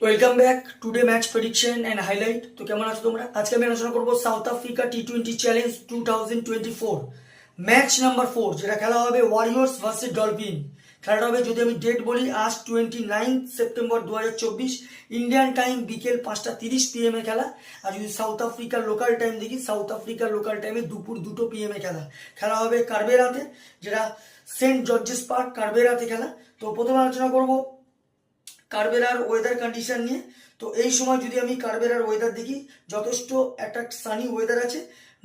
Welcome back today match prediction and highlight. তো কেমন আছো তোমরা? আজকে আমি আলোচনা করবো সাউথ আফ্রিকা টি-20 চ্যালেঞ্জ 2024 ম্যাচ নাম্বার 4, যেটা খেলা হবে ওয়ারিয়র্স ভার্সেস ডলফিন। খেলাটা হবে, যদি আমি ডেট বলি, আজ 29 সেপ্টেম্বর 2024 ইন্ডিয়ান টাইম বিকেল 5:30 PM এ খেলা। আর যদি সাউথ আফ্রিকার লোকাল টাইম দেখি, সাউথ আফ্রিকার লোকাল টাইমে দুপুর 2 PM এ খেলা। খেলা হবে কারবেরাতে, যেটা সেন্ট জর্জেস পার্ক কারবেরাতে খেলা। তো প্রথমে আলোচনা করবো কারবেরার ওয়েদার কন্ডিশন নিয়ে। তো এই সময় যদি আমি কারবেরার ওয়েদার দেখি, যথেষ্ট একটা সানি ওয়েদার আছে,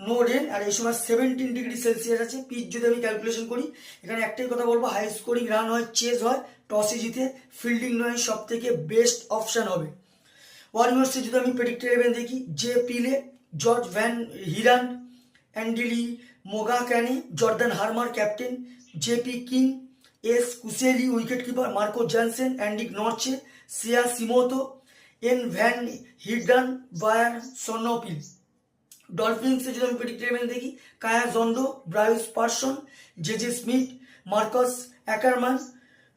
নো রেন, আর এই সময় 17 ডিগ্রি সেলসিয়াস আছে। পিচ যদি আমি ক্যালকুলেশন করি, এখানে একটাই কথা বলবো, হাই স্কোরিং রান হয়, চেজ হয়, টসে জিতে ফিল্ডিং নয় সব থেকে বেস্ট অপশান হবে। ওয়ারিয়র্সে যদি আমি প্রেডিক্টেড ইলেভেন দেখি, J Pillay, George van Heerden, Andile Mokgakane, Jordan Hermann captain, JP King, S Qeshile wicket keeper, Marco Jansen, অ্যান্ডিক Nortje, Siya Simetu, N van Heerden, Beyers Swanepoel. ডলফিন্সে যদি আমি predicted eleven দেখি, Khaya Zondo, Bryce Parsons, J Smith, Marcus Ackermann,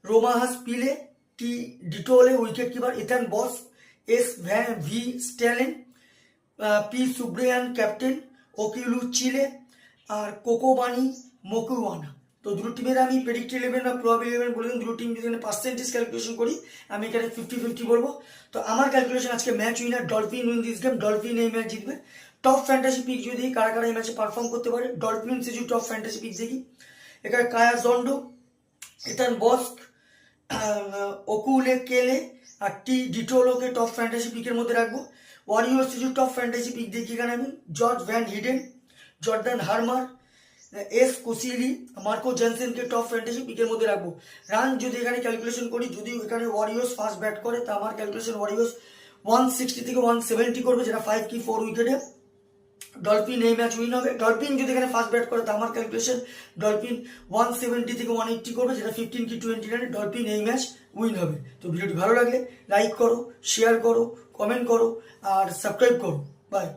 রোমাহাস পিলে, টি ডিটোলে wicket keeper, Ethan Bosch, এস ভ্যান ভি স্ট্যালেন, P Subrayen captain, Okuhle Cele, আর কোকোবানি মকুয়ানা। তো দুটো টিমের আমি প্রেডিক্টেড ইলেভেন বা প্রবাবল ইলেভেন বলে দিন। দুটো টিম যদি এখানে পার্সেন্টেজ ক্যালকুলেশন করি, আমি এখানে 50-50 বলবো। তো আমার ক্যালকুলেশন আজকে match winner dolphin win this game, dolphin এই ম্যাচ জিতবে। টপ ফ্যান্টাসি পিক যদি কারা কারা এই ম্যাচে পারফর্ম করতে পারে, ডলফিনসে যদি টপ ফ্যান্টাসি পিক দেখি, এখানে কায়া জন্ডো, ইথান বস্ক, ওকুলে কেলে আর টি ডিটোলোকে টপ ফ্যান্টাসি পিকের মধ্যে রাখবো। ওয়ারিয়র্স যদি টপ ফ্যান্টাসি পিক দেখি, এখানে আমি George van Heerden, Jordan Hermann, S Qeshile, Marco জনসেনকে টপ ফ্যান্টাসি পিকের মধ্যে রাখবো। রান যদি এখানে ক্যালকুলেশন করি, যদি এখানে ওয়ারিয়র্স ফার্স্ট ব্যাট করে, তা আমার ক্যালকুলেশন ওয়ারিয়র্স 160 থেকে 170 করবে, যেটা 5 কি 4 উইকেটে। ডলফিন এই ম্যাচ উইন হবে। ডলফিন যদি এখানে ফার্স্ট ব্যাট করে, তা আমার ক্যালকুলেশন ডলফিন 170 থেকে 180 করবে, যেটা 15 কি 20 রানে ডলফিন এই ম্যাচ উইন হবে। তো ভিডিওটি ভালো লাগলে লাইক করো, শেয়ার করো, কমেন্ট করো আর সাবস্ক্রাইব করো। বাই।